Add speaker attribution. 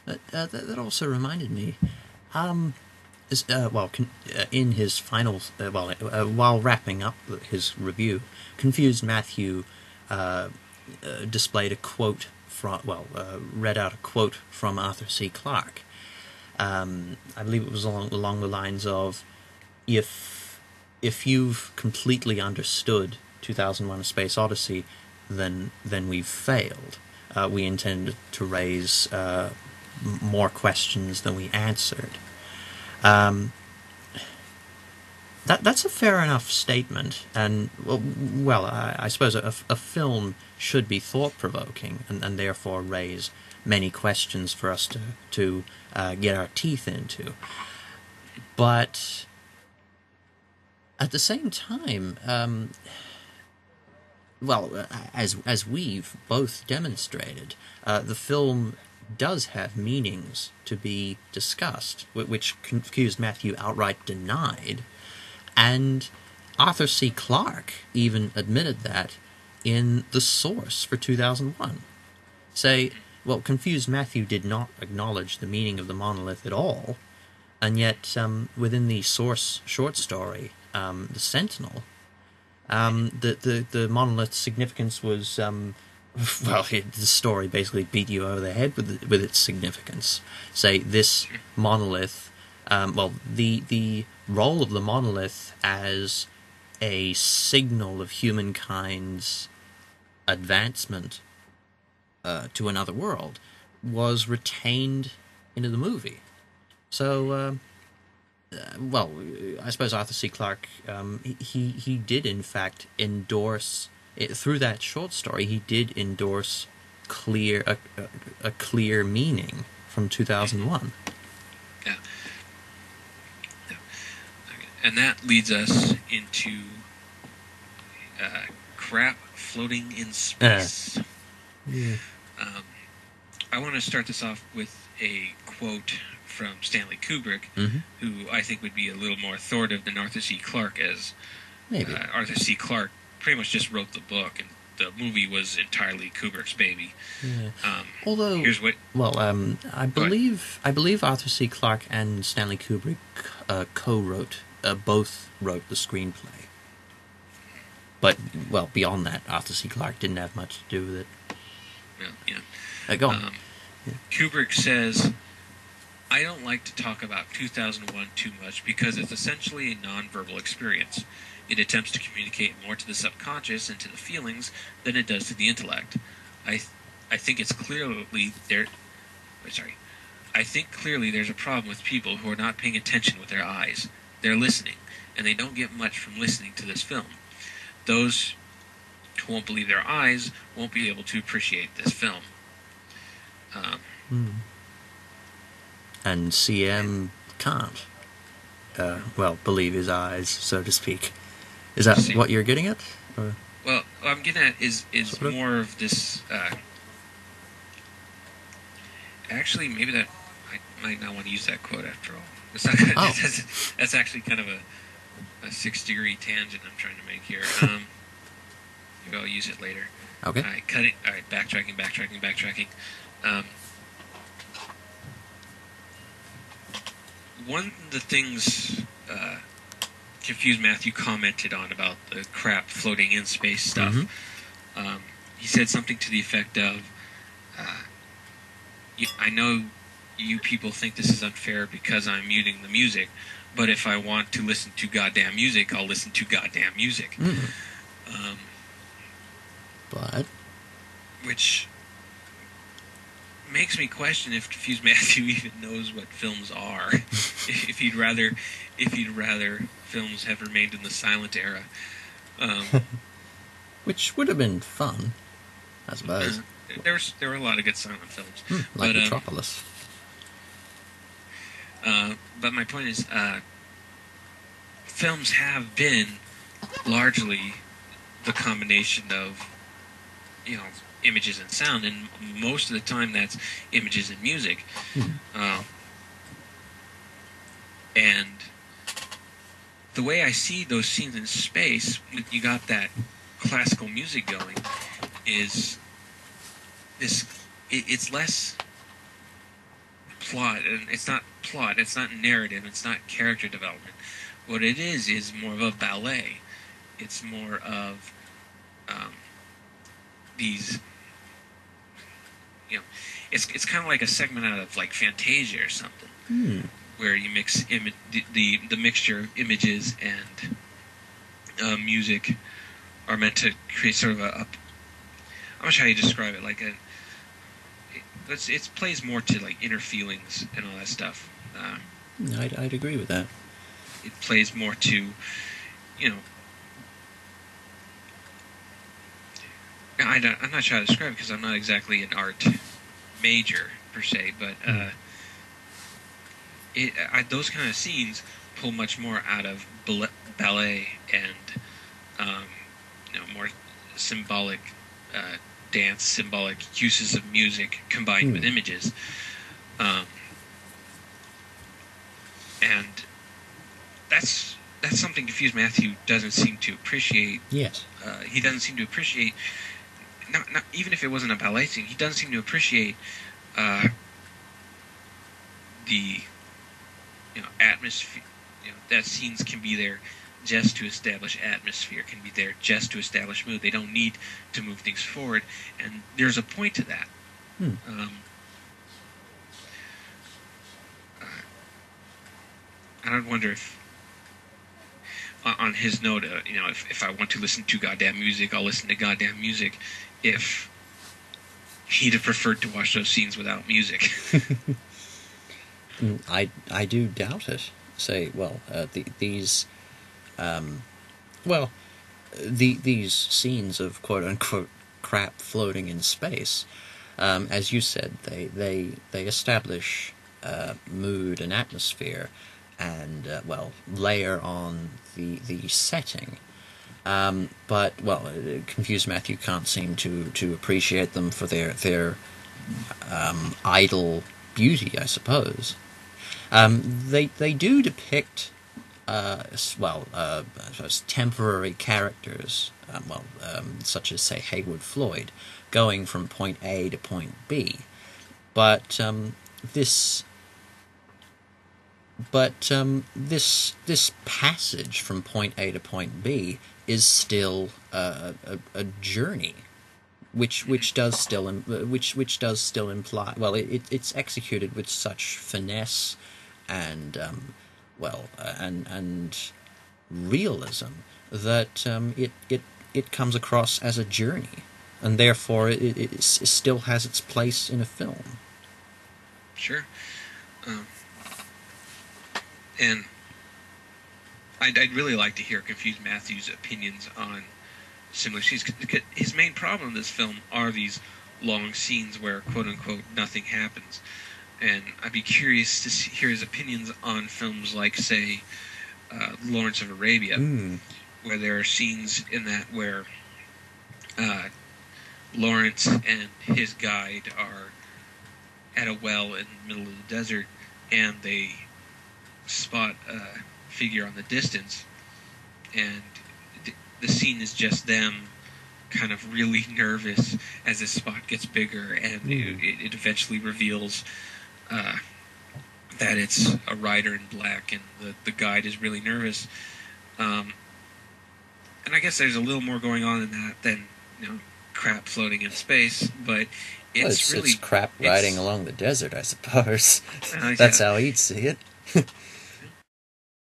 Speaker 1: That also reminded me. In his final, while wrapping up his review, Confused Matthew displayed a quote from, read out a quote from Arthur C. Clarke. I believe it was along the lines of, if you've completely understood 2001: A Space Odyssey, then we've failed. We intended to raise more questions than we answered. That's a fair enough statement, and I suppose a film should be thought-provoking and therefore raise many questions for us to get our teeth into. But at the same time, as we've both demonstrated, the film does have meanings to be discussed, which Confused Matthew outright denied. And Arthur C. Clarke even admitted that in the source for 2001. Confused Matthew did not acknowledge the meaning of the monolith at all, and yet within the source short story, The Sentinel, the monolith's significance was... the story basically beat you over the head with its significance. This monolith... the role of the monolith as a signal of humankind's advancement to another world was retained into the movie. So, I suppose Arthur C. Clarke, he did in fact endorse, through that short story, he did endorse a clear meaning from 2001.
Speaker 2: Yeah. And that leads us into crap floating in space.
Speaker 1: Yeah.
Speaker 2: I want to start this off with a quote from Stanley Kubrick, who I think would be a little more authoritative than Arthur C. Clarke, as
Speaker 1: maybe
Speaker 2: Arthur C. Clarke pretty much just wrote the book, and the movie was entirely Kubrick's baby.
Speaker 1: Yeah. Although,
Speaker 2: here's what.
Speaker 1: I believe Arthur C. Clarke and Stanley Kubrick co-wrote. Both wrote the screenplay. But, beyond that, Arthur C. Clarke didn't have much to do with it.
Speaker 2: Yeah.
Speaker 1: Go on.
Speaker 2: Kubrick says, I don't like to talk about 2001 too much because it's essentially a nonverbal experience. It attempts to communicate more to the subconscious and to the feelings than it does to the intellect. I think clearly there's a problem with people who are not paying attention with their eyes. They're listening, and they don't get much from listening to this film. Those who won't believe their eyes won't be able to appreciate this film.
Speaker 1: And CM can't, believe his eyes, so to speak. Is that what you're getting at? Or?
Speaker 2: Well, what I'm getting at is more of this... actually, maybe that... I might not want to use that quote after all. It's not gonna, that's actually kind of a 6-degree tangent I'm trying to make here. Maybe I'll use it later.
Speaker 1: Okay.
Speaker 2: All right, cut it. All right, backtracking. One of the things Confused Matthew commented on about the crap floating in space stuff, he said something to the effect of, I know you people think this is unfair because I'm muting the music, but if I want to listen to goddamn music, I'll listen to goddamn music.
Speaker 1: But? Which
Speaker 2: makes me question if Confused Matthew even knows what films are. if he'd rather films have remained in the silent era.
Speaker 1: Which would have been fun, I suppose.
Speaker 2: There were a lot of good silent films.
Speaker 1: Like Metropolis.
Speaker 2: But my point is, films have been largely the combination of, images and sound, and most of the time that's images and music. And the way I see those scenes in space, when you got that classical music going, is it's less plot, and it's not plot, it's not narrative, it's not character development. What it is more of a ballet. It's more of these, it's kind of like a segment out of like Fantasia or something, where you mix the mixture of images and music are meant to create sort of I'm not sure how you describe it, like it plays more to like inner feelings and all that stuff.
Speaker 1: I'd agree with that.
Speaker 2: It plays more to, I'm not sure how to describe it because I'm not exactly an art major per se, but those kind of scenes pull much more out of ballet and more symbolic dance, symbolic uses of music combined with images, and that's something Confused Matthew doesn't seem to appreciate.
Speaker 1: Yes,
Speaker 2: he doesn't seem to appreciate. Not even if it wasn't a ballet scene, he doesn't seem to appreciate the atmosphere. That scenes can be there just to establish atmosphere, can be there just to establish mood. They don't need to move things forward, and there's a point to that. I wonder if, on his note, if I want to listen to goddamn music, I'll listen to goddamn music. If he'd have preferred to watch those scenes without music.
Speaker 1: I do doubt it. These scenes of quote unquote crap floating in space, as you said, they establish mood and atmosphere, and layer on the setting. But Confused Matthew can't seem to appreciate them for their idle beauty, I suppose. They do depict temporary characters, such as say Haywood Floyd, going from point A to point B, but this passage from point A to point B is still a journey, which does still imply. Well, it's executed with such finesse and and realism that it comes across as a journey, and therefore it still has its place in a film.
Speaker 2: Sure. And I'd really like to hear Confused Matthew's opinions on similar scenes. His main problem in this film are these long scenes where, quote-unquote, nothing happens. And I'd be curious to hear his opinions on films like, say, Lawrence of Arabia, where there are scenes in that where Lawrence and his guide are at a well in the middle of the desert, and they spot a figure on the distance, and the scene is just them kind of really nervous as the spot gets bigger, and it eventually reveals that it's a rider in black, and the guide is really nervous. And I guess there's a little more going on in that than crap floating in space, but
Speaker 1: it's crap riding along the desert, I suppose. That's how he'd see it.